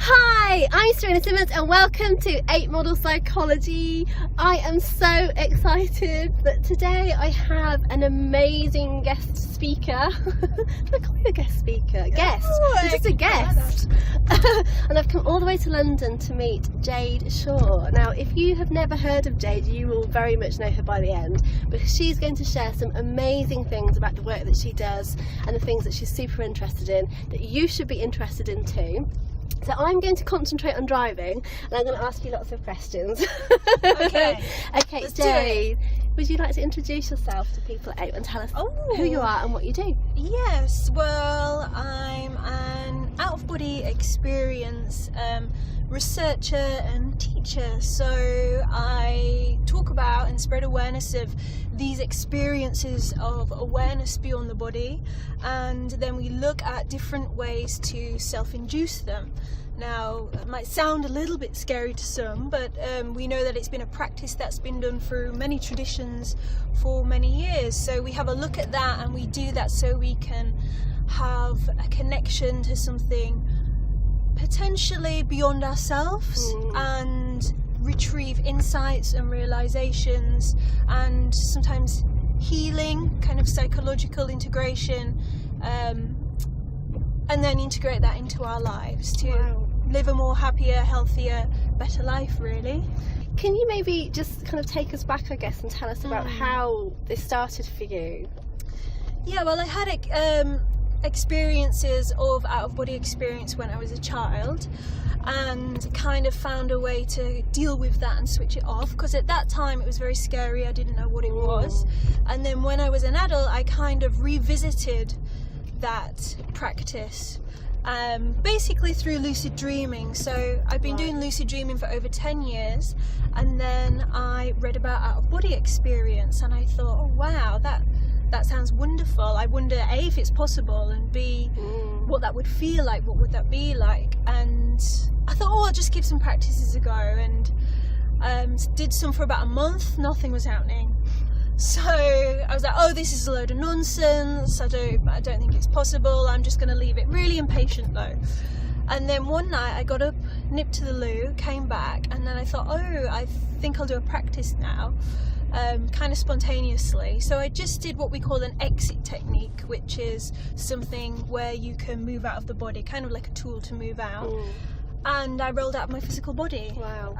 Hi, I'm Serena Simmons and welcome to 8 Model Psychology. I am so excited that today I have an amazing guest speaker. Did I call you a guest speaker? Guest. I'm just a guest. And I've come all the way to London to meet Jade Shaw. Now, if you have never heard of Jade, you will very much know her by the end, because she's going to share some amazing things about the work that she does and the things that she's super interested in that you should be interested in too. So I'm going to concentrate on driving and I'm going to ask you lots of questions. Okay, Okay, Jade, would you like to introduce yourself to people at 8 and tell us who you are and what you do? Yes, well, I'm an out-of-body experience researcher and teacher, so I talk about and spread awareness of these experiences of awareness beyond the body, and then we look at different ways to self-induce them. Now, it might sound a little bit scary to some, but we know that it's been a practice that's been done through many traditions for many years. So we have a look at that, and we do that so we can have a connection to something potentially beyond ourselves and retrieve insights and realizations, and sometimes healing, kind of psychological integration, and then integrate that into our lives to live a more happier, healthier, better life, really. Can you maybe just kind of take us back, I guess, and tell us about how this started for you? Yeah, well, I had experiences of out-of-body experience when I was a child, and kind of found a way to deal with that and switch it off, because at that time it was very scary. I didn't know what it was. And then when I was an adult, I kind of revisited that practice, basically through lucid dreaming. So I've been doing lucid dreaming for over 10 years, and then I read about out-of-body experience and I thought, oh wow, that sounds wonderful. I wonder A, if it's possible, and B, what that would feel like, what would that be like. And I thought, I'll just give some practices a go, and did some for about a month. Nothing was happening. So I was like, this is a load of nonsense. I don't think it's possible. I'm just going to leave it. Really impatient though. And then one night I got up, nipped to the loo, came back, and then I thought, I think I'll do a practice now. Kind of spontaneously. So I just did what we call an exit technique, which is something where you can move out of the body, kind of like a tool to move out. And I rolled out of my physical body. Wow.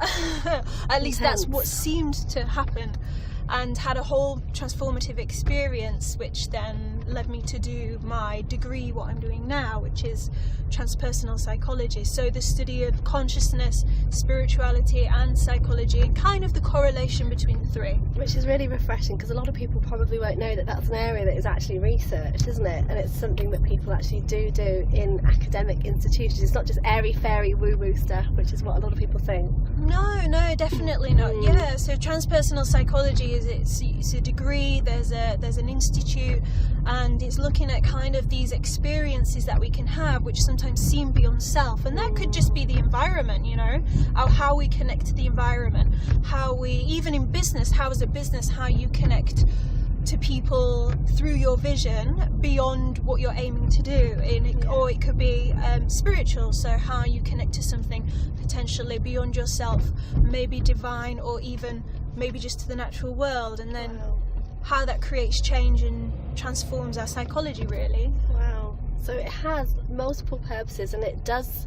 At least that's what seemed to happen, and had a whole transformative experience, which then led me to do my degree, what I'm doing now, which is transpersonal psychology. So the study of consciousness, spirituality and psychology, and kind of the correlation between the three. Which is really refreshing, because a lot of people probably won't know that that's an area that is actually researched, isn't it? And it's something that people actually do in academic institutions. It's not just airy fairy woo woo stuff, which is what a lot of people think. No, definitely not. Yeah, so transpersonal psychology is it's a degree. There's an institute, and it's looking at kind of these experiences that we can have, which sometimes seem beyond self, and that could just be the environment, how we connect to the environment, how we, even in business, how as a business, how you connect to people through your vision beyond what you're aiming to do, or it could be spiritual, so how you connect to something potentially beyond yourself, maybe divine, or even maybe just to the natural world, and then how that creates change and transforms our psychology, really. Wow. So it has multiple purposes, and it does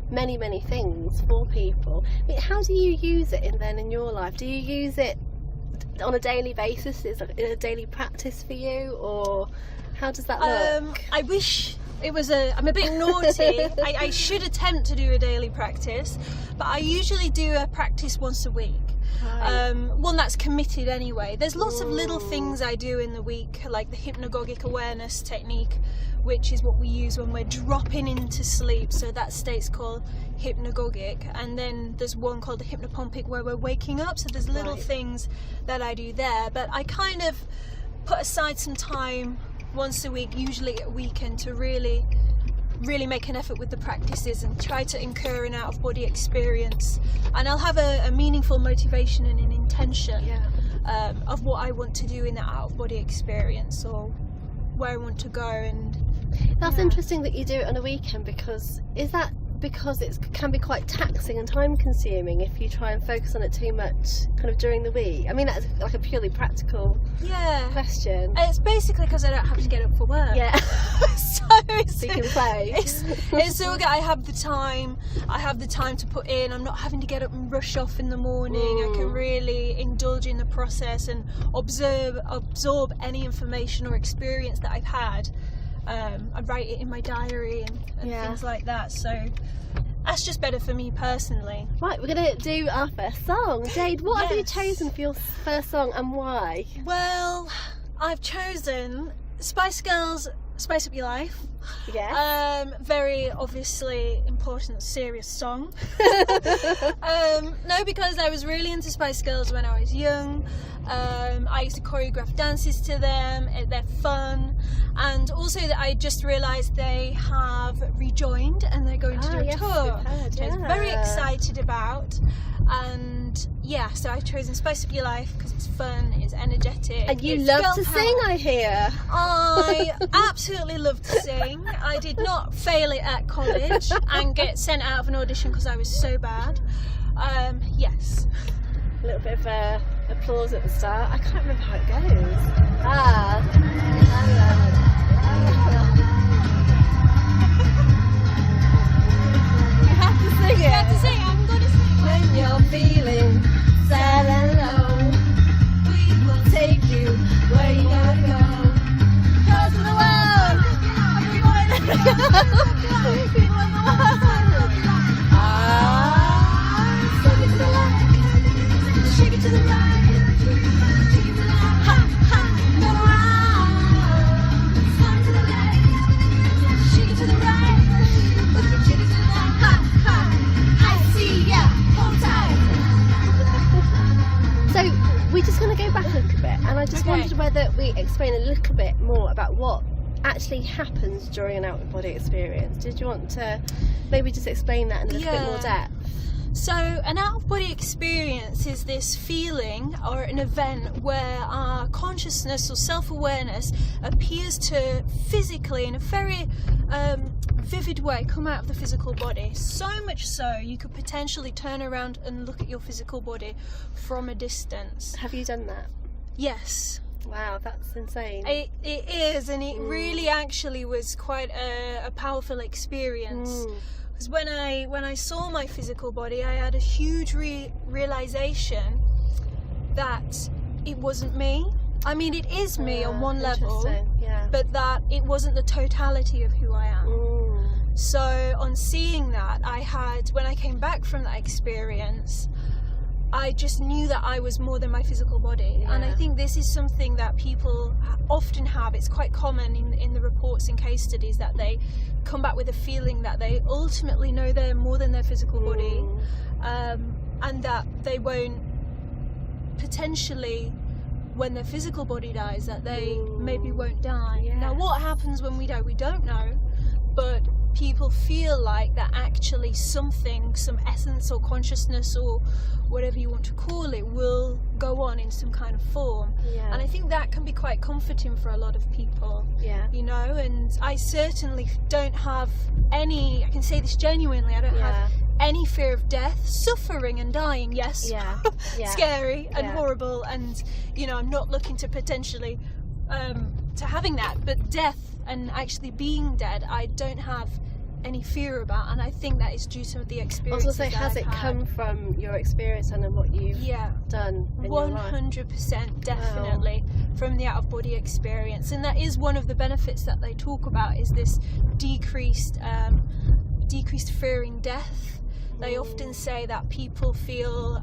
many things for people. I mean, how do you use it in your life? Do you use it on a daily basis? Is it a daily practice for you, or how does that look? I wish it was I'm a bit naughty. I should attempt to do a daily practice, but I usually do a practice once a week. One that's committed anyway. There's lots of little things I do in the week, like the Hypnotic Awareness technique, which is what we use when we're dropping into sleep, so that state's called hypnagogic. And then there's one called the hypnopompic, where we're waking up, so there's little things that I do there. But I kind of put aside some time once a week, usually at a weekend, to really make an effort with the practices and try to incur an out-of-body experience. And I'll have a meaningful motivation and an intention of what I want to do in that out-of-body experience, or where I want to go. And that's interesting that you do it on a weekend, because is that because it can be quite taxing and time consuming if you try and focus on it too much kind of during the week? I mean, that's like a purely practical question. It's basically because I don't have to get up for work. Yeah. so you can play. It's so good. I have the time to put in. I'm not having to get up and rush off in the morning. I can really indulge in the process and absorb any information or experience that I've had. I write it in my diary and things like that, so that's just better for me personally. Right, we're going to do our first song. Jade, what have you chosen for your first song and why? Well, I've chosen Spice Girls' Spice Up Your Life. Yes. Very obviously important, serious song. No, because I was really into Spice Girls when I was young. I used to choreograph dances to them. They're fun, and also that I just realised they have rejoined and they're going to do a tour, which I was very excited about. And so I've chosen Spice Up Your Life because it's fun, it's energetic. And you love to sing, I hear. I absolutely love to sing. I did not fail it at college and get sent out of an audition because I was so bad. Yes. A little bit of applause at the start. I can't remember how it goes. You have to sing it. You have to sing it. I'm going to sing it. When you're feeling sad and low, we will take you where you gotta go. Across the world, everyone. People in the world. Shake it to the left, shake it to the right, shake it to the left, ha ha, go around. Slide to the left, shake it to the right, shake it to the left, ha ha. I see ya, hold tight. So we're just going to go back a little bit, and I just wondered whether we explain a little bit more about what actually happens during an out-of-body experience. Did you want to maybe just explain that in a little bit more depth? So an out-of-body experience is this feeling or an event where our consciousness or self-awareness appears to physically, in a very vivid way, come out of the physical body. So much so you could potentially turn around and look at your physical body from a distance. Have you done that? Yes. Wow, that's insane. It is, and it really actually was quite a powerful experience. Because when I saw my physical body, I had a huge realization that it wasn't me. I mean, it is me on one level, but that it wasn't the totality of who I am. So on seeing that, when I came back from that experience, I just knew that I was more than my physical body. And I think this is something that people often have. It's quite common in the reports and case studies that they come back with a feeling that they ultimately know they're more than their physical body, and that they won't potentially, when their physical body dies, that they maybe won't die. Now what happens when we die, we don't know, but people feel like that actually something, some essence or consciousness or whatever you want to call it, will go on in some kind of form. And I think that can be quite comforting for a lot of people. You know, and I certainly don't have any, I can say this genuinely, I don't have any fear of death. Suffering and dying, yes, scary and horrible, and you know, I'm not looking to potentially to having that, but death and actually being dead, I don't have any fear about, and I think that is due to the experience. Also, has it come from your experience and what you've done in 100% definitely from the out-of-body experience, and that is one of the benefits that they talk about, is this decreased fearing death. They often say that people feel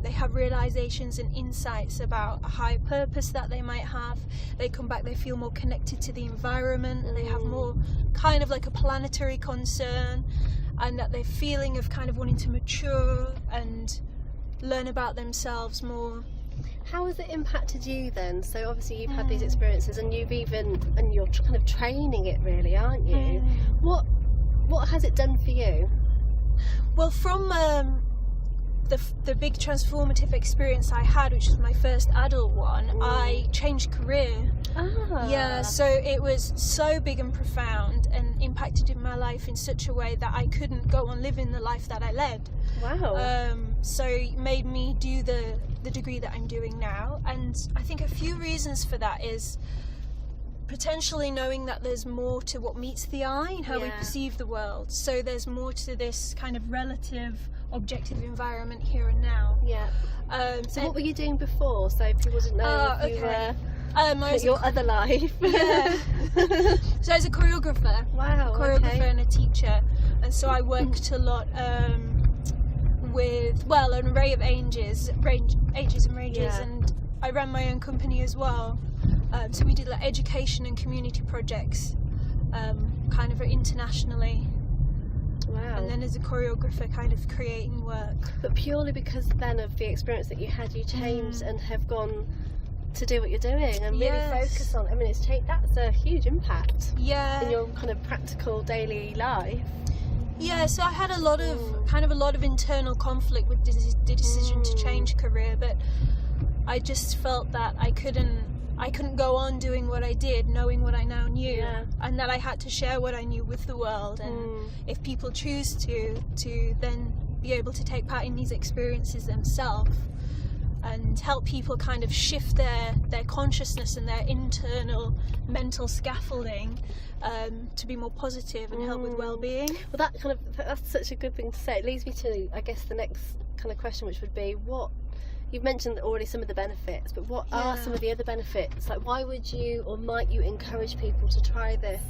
they have realizations and insights about a higher purpose that they might have. They come back, they feel more connected to the environment, and they have more kind of like a planetary concern, and that they're feeling of kind of wanting to mature and learn about themselves more. How has it impacted you then? So obviously you've had these experiences, and you're kind of training it really, aren't you? What has it done for you? Well, from the big transformative experience I had, which was my first adult one, I changed career. Yeah, so it was so big and profound and impacted in my life in such a way that I couldn't go on living the life that I led. Wow. So it made me do the degree that I'm doing now, and I think a few reasons for that is potentially knowing that there's more to what meets the eye and how we perceive the world. So there's more to this kind of relative, objective environment here and now. Yeah. So what were you doing before? So people didn't know if you were your other life. Yeah. So I was a choreographer. Wow. Choreographer and a teacher, and so I worked a lot with an array of ages and ranges, and I ran my own company as well. So we did like education and community projects, kind of internationally. Wow. And then as a choreographer, kind of creating work. But purely because then of the experience that you had, you changed and have gone to do what you're doing and really focus on. I mean, that's a huge impact. Yeah. In your kind of practical daily life. Yeah. So I had a lot of internal conflict with the decision to change career, but I just felt that I couldn't go on doing what I did, knowing what I now knew, and that I had to share what I knew with the world. And if people choose to then be able to take part in these experiences themselves and help people kind of shift their consciousness and their internal mental scaffolding to be more positive and help with well-being. Well, that's such a good thing to say. It leads me to, I guess, the next kind of question, which would be you've mentioned already some of the benefits, but what are some of the other benefits? Like, why would you or might you encourage people to try this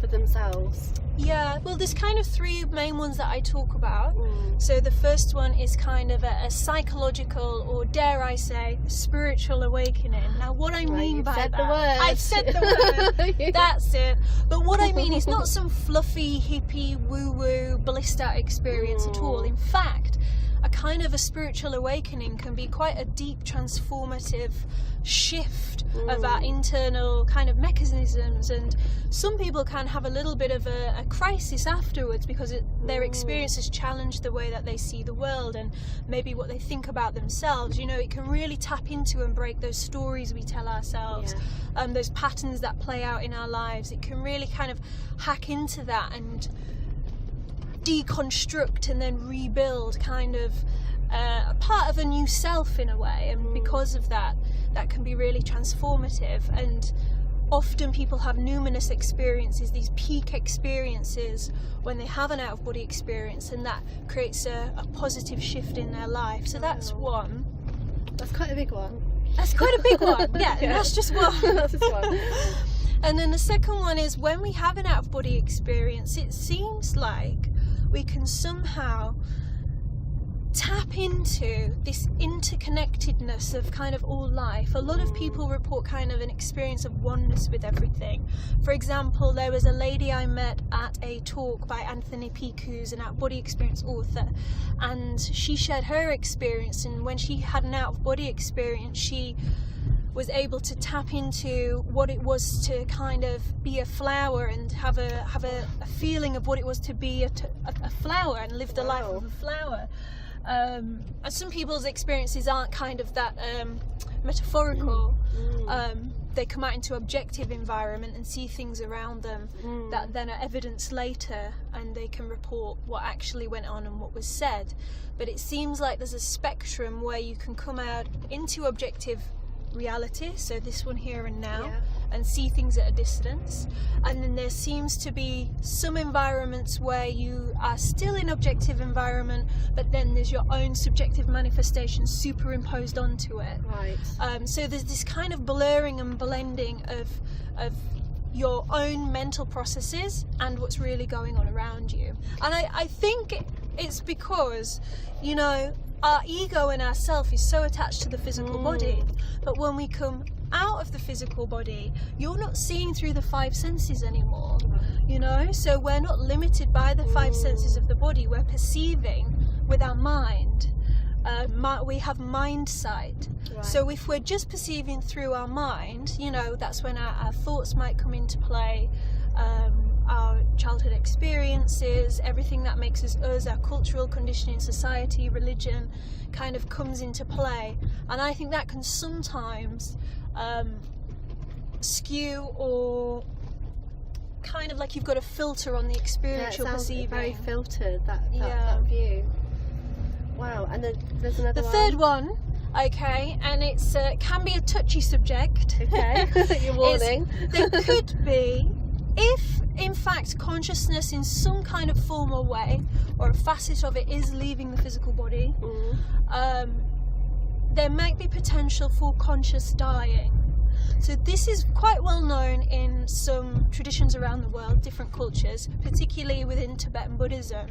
for themselves? Yeah, well, there's kind of three main ones that I talk about. So the first one is kind of a psychological, or dare I say, spiritual awakening. Now, what I mean by that, I've said the word. That's it. But what I mean is not some fluffy, hippie, woo-woo, blissed out experience at all. In fact, a kind of a spiritual awakening can be quite a deep, transformative shift of our internal kind of mechanisms, and some people can have a little bit of a crisis afterwards because their experience has challenged the way that they see the world and maybe what they think about themselves. You know, it can really tap into and break those stories we tell ourselves, those patterns that play out in our lives. It can really kind of hack into that and deconstruct and then rebuild kind of a part of a new self in a way, and because of that can be really transformative. And often people have numinous experiences, these peak experiences when they have an out-of-body experience, and that creates a positive shift in their life. So that's one. That's quite a big one. That's quite a big one. Yeah. And that's just one. That's just one. And then the second one is when we have an out-of-body experience, it seems like we can somehow tap into this interconnectedness of kind of all life. A lot of people report kind of an experience of oneness with everything. For example, there was a lady I met at a talk by Anthony Peake, who's an out-of-body experience author, and she shared her experience, and when she had an out-of-body experience, she was able to tap into what it was to kind of be a flower and have a feeling of what it was to be a flower and live the life of a flower. And some people's experiences aren't kind of that metaphorical. They come out into objective environment and see things around them that then are evidenced later, and they can report what actually went on and what was said. But it seems like there's a spectrum where you can come out into objective reality, so this one here and now, and see things at a distance, and then there seems to be some environments where you are still in objective environment, but then there's your own subjective manifestation superimposed onto it. So there's this kind of blurring and blending of your own mental processes and what's really going on around you. And I think it's because, you know, our ego and our self is so attached to the physical body, but when we come out of the physical body, you're not seeing through the five senses anymore, you know? So we're not limited by the five senses of the body, we're perceiving with our mind. We have mind sight. So if we're just perceiving through our mind, you know, that's when our thoughts might come into play, our childhood experiences, everything that makes us, our cultural conditioning, society, religion, kind of comes into play. And I think that can sometimes skew or kind of like you've got a filter on the experience you're perceiving. Very filtered, that view. Wow, and then there's another one. The third one, okay, and it's can be a touchy subject. Okay, you're warning. There could be, if in fact consciousness in some kind of form or way, or a facet of it is leaving the physical body, there might be potential for conscious dying. So this is quite well known in some traditions around the world, different cultures, particularly within Tibetan Buddhism.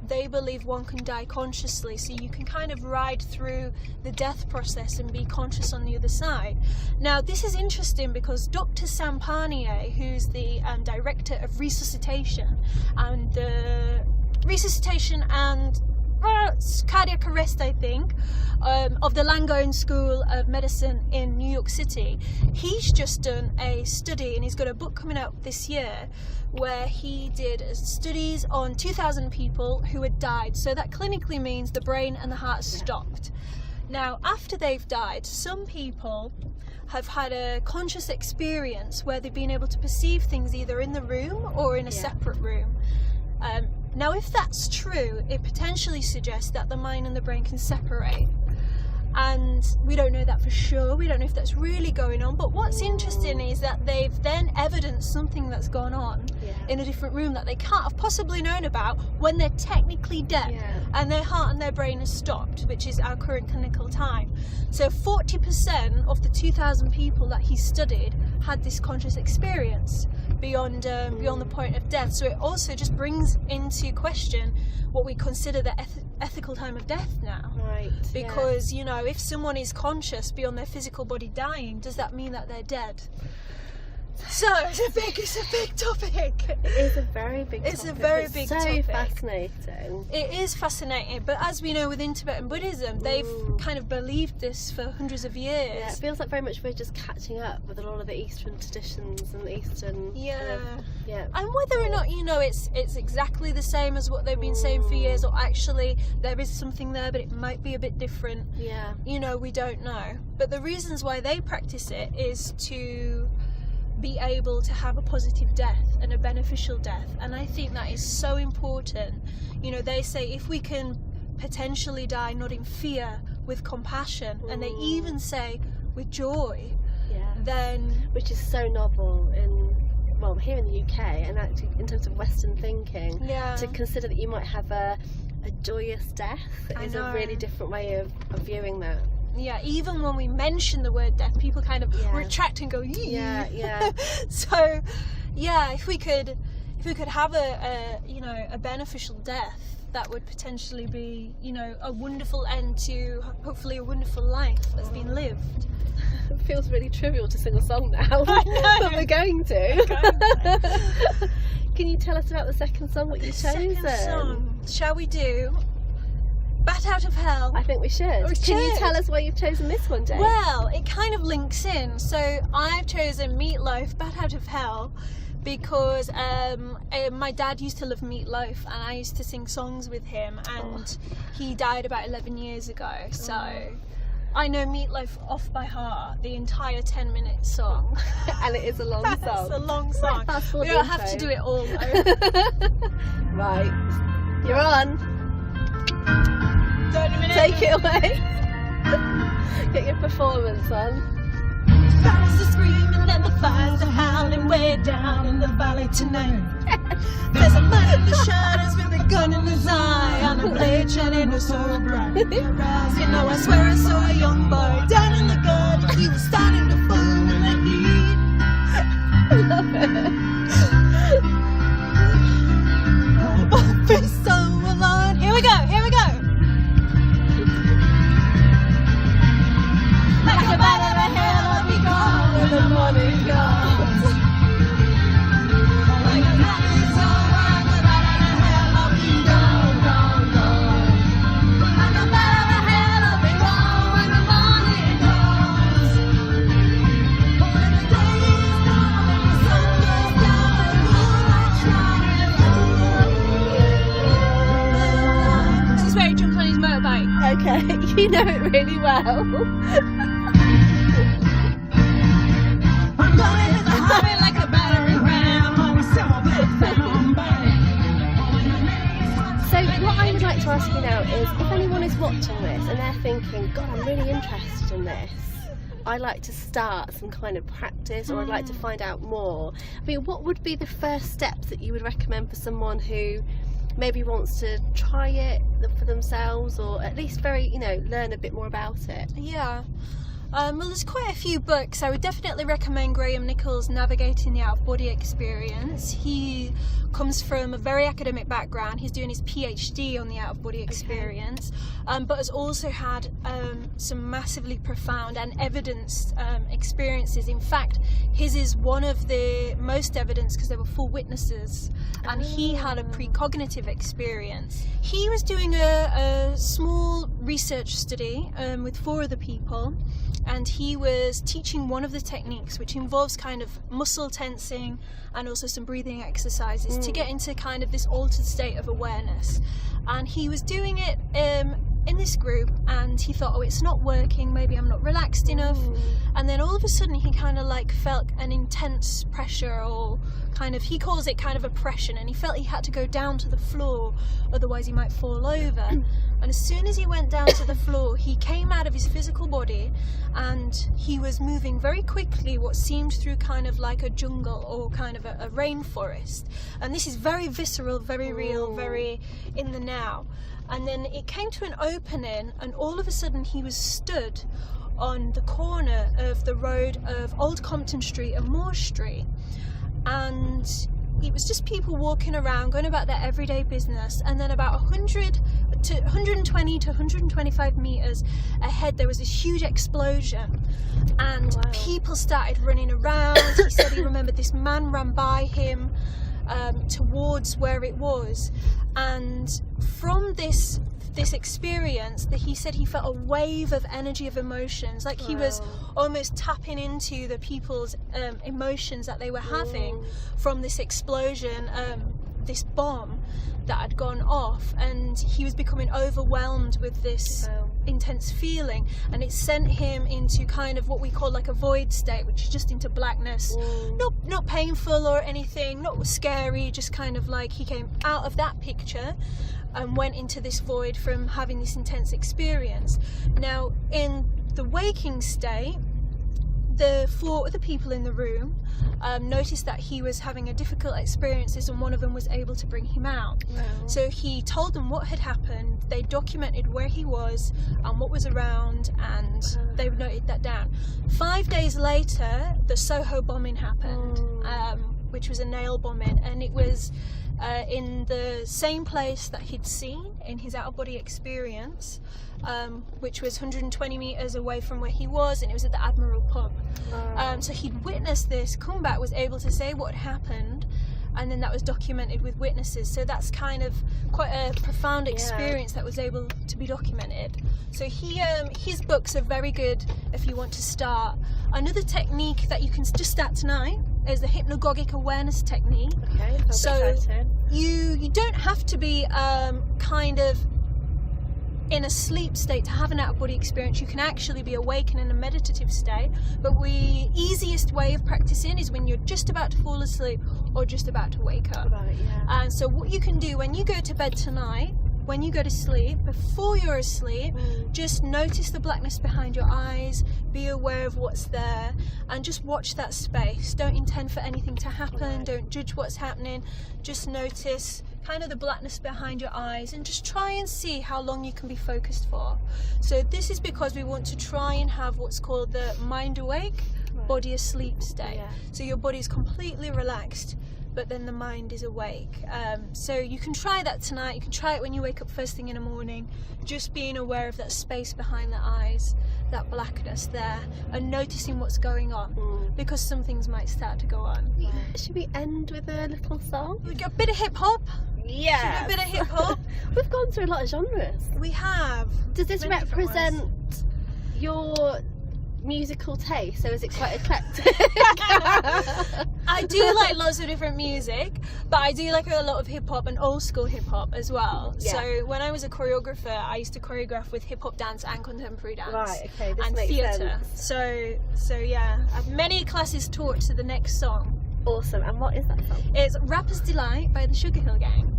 They believe one can die consciously, so you can kind of ride through the death process and be conscious on the other side. Now this is interesting because Dr. Sampanier, who's the director of resuscitation and cardiac arrest, I think, of the Langone School of Medicine in New York City, he's just done a study, and he's got a book coming out this year where he did studies on 2,000 people who had died. So that clinically means the brain and the heart stopped. Now after they've died, some people have had a conscious experience where they've been able to perceive things either in the room or in a separate room. Now if that's true, it potentially suggests that the mind and the brain can separate, and we don't know that for sure. We don't know if that's really going on, but what's interesting is that they've then evidenced something that's gone on in a different room that they can't have possibly known about when they're technically dead and their heart and their brain has stopped, which is our current clinical time. So 40% of the 2,000 people that he studied had this conscious experience beyond the point of death. So it also just brings into question what we consider the ethical time of death now. Right. Because, you know, if someone is conscious beyond their physical body dying, does that mean that they're dead? So it's a big topic. It is a very big topic. It's a very big topic. So fascinating. It is fascinating, but as we know within Tibetan Buddhism, they've kind of believed this for hundreds of years. Yeah, it feels like very much we're just catching up with a lot of the Eastern traditions and Eastern and whether or not, you know, it's exactly the same as what they've been saying for years, or actually there is something there but it might be a bit different. You know, we don't know. But the reasons why they practice it is to be able to have a positive death and a beneficial death, and I think that is so important. You know, they say if we can potentially die not in fear, with compassion, and they even say with joy, then, which is so novel here in the UK, and actually in terms of Western thinking, to consider that you might have a joyous death is a really different way of viewing that. Even when we mention the word death, people kind of retract and go, So, if we could have a beneficial death, that would potentially be, you know, a wonderful end to hopefully a wonderful life that's been lived. It feels really trivial to sing a song now, but we're going to. Can you tell us about the second song, what you've chosen? Second song, shall we do Bat Out of Hell? I think we should. Can you tell us why you've chosen this one, Jade? Well, it kind of links in. So I've chosen Meatloaf, Bat Out of Hell, because my dad used to love Meatloaf, and I used to sing songs with him, and he died about 11 years ago. So I know Meatloaf off by heart, the entire 10-minute song. And it is a long song. It's a long song. We don't have to do it all though. Right, you're on. Take it away. Get your performance on. Fires are screaming and the fires are howling way down in the valley tonight. There's a man in the shadows with a gun in his eye and a blade shining so bright. You know, I swear I saw a young boy down in the garden. He was starting to foam in the heat. I love it. Oh, be so alone. Here we go. Like a bat out of hell, I'll be gone when the morning comes. Like a bat out of hell, I'll be gone. Like a bat out of hell, I'll be gone when the morning comes. When the day is gone and the sun goes down and the moonlight shines. This is where he jumped on his motorbike. Okay, you know it really well. ask you now is, if anyone is watching this and they're thinking, God, I'm really interested in this, I'd like to start some kind of practice, or I'd like to find out more. I mean, what would be the first steps that you would recommend for someone who maybe wants to try it for themselves, or at least learn a bit more about it? Yeah. Well, there's quite a few books. I would definitely recommend Graham Nicholls' Navigating the Out-of-Body Experience. He comes from a very academic background. He's doing his PhD on the out-of-body experience, but has also had some massively profound and evidenced experiences. In fact, his is one of the most evidence because there were 4 witnesses, and he had a precognitive experience. He was doing a small research study with 4 other people, and he was teaching one of the techniques, which involves kind of muscle tensing and also some breathing exercises to get into kind of this altered state of awareness. And he was doing it in this group, and he thought, oh, it's not working, maybe I'm not relaxed enough. And then all of a sudden he kind of like felt an intense pressure, or kind of, he calls it kind of oppression, and he felt he had to go down to the floor, otherwise he might fall over. And as soon as he went down to the floor, he came out of his physical body, and he was moving very quickly, what seemed through kind of like a jungle or kind of a rainforest. And this is very visceral, very real, very in the now. And then it came to an opening, and all of a sudden he was stood on the corner of the road of Old Compton Street and Moore Street. And it was just people walking around, going about their everyday business. And then about 120 to 125 meters ahead, there was this huge explosion, and people started running around. He said he remembered this man ran by him towards where it was, and from this experience, that he said he felt a wave of energy, of emotions, like he was almost tapping into the people's emotions that they were having from this explosion, this bomb that had gone off, and he was becoming overwhelmed with this intense feeling, and it sent him into kind of what we call like a void state, which is just into blackness. Not painful or anything, not scary, just kind of like he came out of that picture and went into this void from having this intense experience. Now, in the waking state, the 4 other people in the room noticed that he was having a difficult experiences, and one of them was able to bring him out. So he told them what had happened. They documented where he was and what was around, and they noted that down. 5 days later, the Soho bombing happened, which was a nail bombing, and it was in the same place that he'd seen in his out-of-body experience, which was 120 metres away from where he was, and it was at the Admiral pub. So he'd witnessed this, come back, was able to say what had happened, and then that was documented with witnesses. So that's kind of quite a profound experience that was able to be documented. So his books are very good if you want to start. Another technique that you can just start tonight is the Hypnotic Awareness technique. So you don't have to be kind of in a sleep state to have an out-of-body experience. You can actually be awake and in a meditative state, but the easiest way of practicing is when you're just about to fall asleep or just about to wake up. And so what you can do when you go to bed tonight, when you go to sleep, before you're asleep, just notice the blackness behind your eyes, be aware of what's there, and just watch that space. Don't intend for anything to happen, don't judge what's happening, just notice kind of the blackness behind your eyes, and just try and see how long you can be focused for. So this is because we want to try and have what's called the mind awake, body asleep state. So your body is completely relaxed, but then the mind is awake. So you can try that tonight. You can try it when you wake up first thing in the morning, just being aware of that space behind the eyes, that blackness there, and noticing what's going on, because some things might start to go on. Should we end with a little song? We got a bit of hip hop. Yeah, a bit of hip hop. We've gone through a lot of genres. We have. Does this represent your musical taste? So is it quite eclectic? I do like lots of different music, but I do like a lot of hip hop and old school hip hop as well. So when I was a choreographer, I used to choreograph with hip hop dance and contemporary dance, this and makes theatre. sense. So yeah, I have many classes taught to the next song. Awesome. And what is that song? It's Rapper's Delight by the Sugar Hill Gang.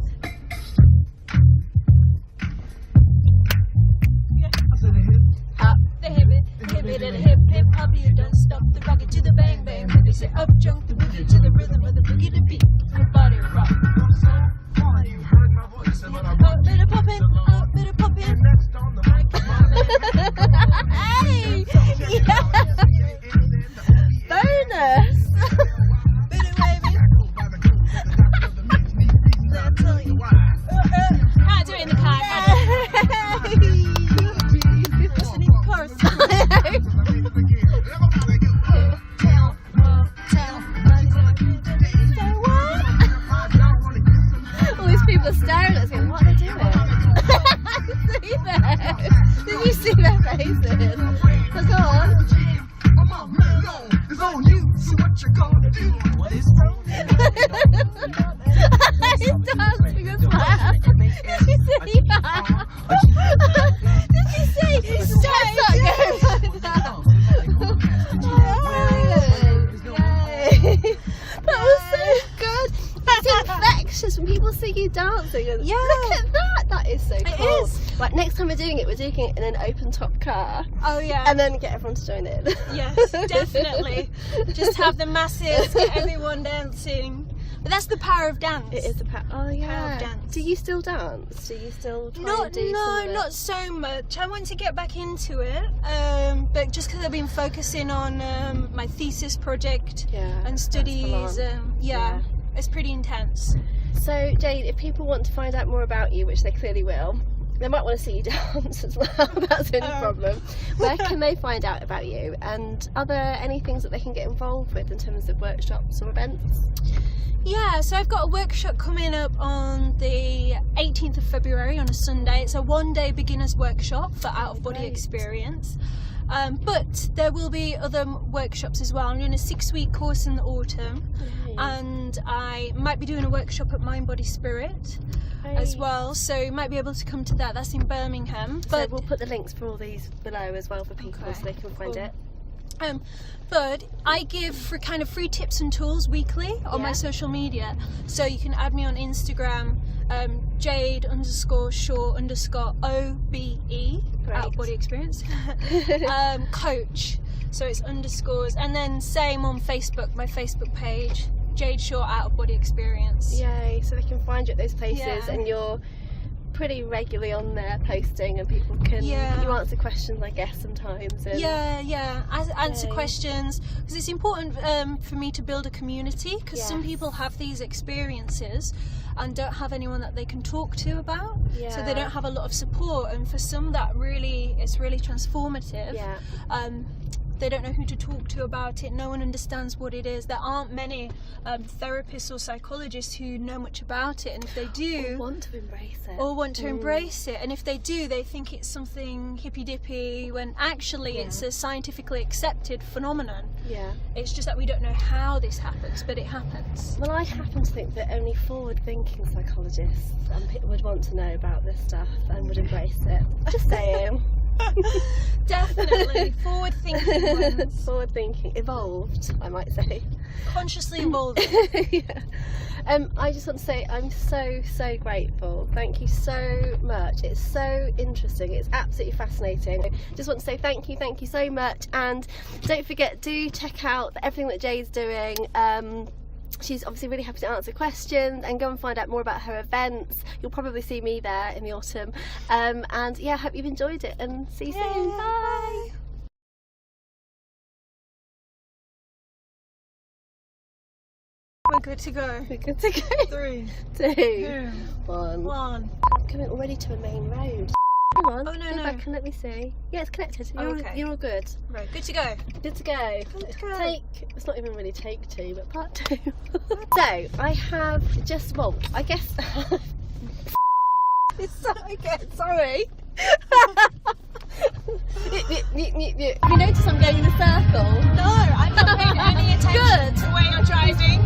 Say up jump the boogie to the rhythm of the boogie to beat. Your body rock. Up, bit of poppin', up, bit of poppin'. Hey! Yeah! Bonus! Bit of wavy. I'll tell you. Can't do it in the car. Listen in the chorus. All these people are staring at us going, what are they doing? Did you see their faces? So go on. It's on you, so what you gonna do? What is He's dancing as well. Did you see that? Did you see? His steps are going like that. Yay. That was so good. It's infectious when people see you dancing. And Yeah. Look at that. That is so cool. It is. Right, next time we're doing it in an open top car. Oh yeah. And then get everyone to join in. Yes, definitely. Just have the masses, get everyone dancing. But that's the power of dance. It is a oh yeah. of dance. Do you still dance? Do you still try and Not do some of it? not so much. I want to get back into it, but just because I've been focusing on my thesis project Yeah, and that's studies, full on. yeah, it's pretty intense. So Jade, if people want to find out more about you, which they clearly will, they might want to see you dance as well. That's the only problem. Where can they find out about you? And are there any things that they can get involved with in terms of workshops or events? Yeah, so I've got a workshop coming up on the 18th of February on a Sunday. It's a one-day beginner's workshop for out-of-body Great. experience. But there will be other workshops as well. I'm doing a 6-week course in the autumn, and I might be doing a workshop at Mind Body Spirit as well, so you might be able to come to that. That's in Birmingham. So But we'll put the links for all these below as well for people, Okay, so they can find cool. it. But I give kind of free tips and tools weekly on my Yeah. social media, so you can add me on Instagram, Jade_Shaw_OBE, Great. out of body experience, coach. So it's underscores, and then same on Facebook, my Facebook page, Jade Shaw Out of Body Experience. Yay! So they can find you at those places, Yeah. and you're pretty regularly on there posting, and people can you answer questions, I guess, sometimes. And Answer Yay. questions, because it's important for me to build a community, because some Yes. people have these experiences and don't have anyone that they can talk to about, so they Yeah. don't have a lot of support, and for some that it's really transformative. Yeah. They don't know who to talk to about it. No one understands what it is. There aren't many therapists or psychologists who know much about it, and if they do, Or want to embrace it. or want to embrace it, and if they do, they think it's something hippy dippy, when actually it's a scientifically accepted phenomenon. Yeah. It's just that we don't know how this happens, but it happens. Well, I happen to think that only forward-thinking psychologists and people would want to know about this stuff and would embrace it. Just saying. Definitely forward thinking ones, Forward-thinking, evolved, I might say. consciously evolving. Yeah. I just want to say I'm so grateful. Thank you so much. It's so interesting. It's absolutely fascinating. Just want to say thank you so much, and don't forget, do check out everything that Jade's doing. She's obviously really happy to answer questions, and go and find out more about her events. You'll probably see me there in the autumn. And yeah, I hope you've enjoyed it, and see you soon. Bye. We're good to go. We're good to go. 3, 2, 2, 1. 1. I'm coming already to a main road. Hang on, Oh, no, go no. back and let me see. Yeah, it's connected. Okay. You're all good. Right, good to go. Good to go. Good to go. It's not even really take 2, but part 2. So, I have just, well, I guess... sorry. You notice I'm going in a circle? No, I'm not paying any attention Good. to the way you're driving.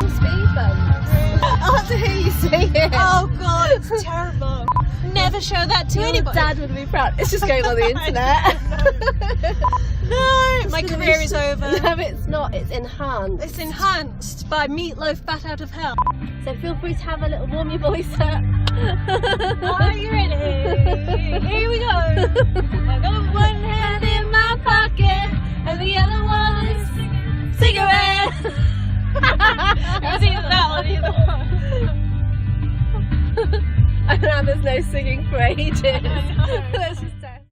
Speed bumps. After who you see it. Oh god, it's terrible. Never show that to Your anybody. dad would be proud. It's just going on the internet. No, my career is over. No, it's not. It's enhanced. It's enhanced by Meatloaf Bat Out of Hell. So feel free to have a little warm your voice up. Are you ready? Here we go. I got one hand in my pocket and the other one is cigarette. one, either one. And now there's no singing for ages. I know. Let's just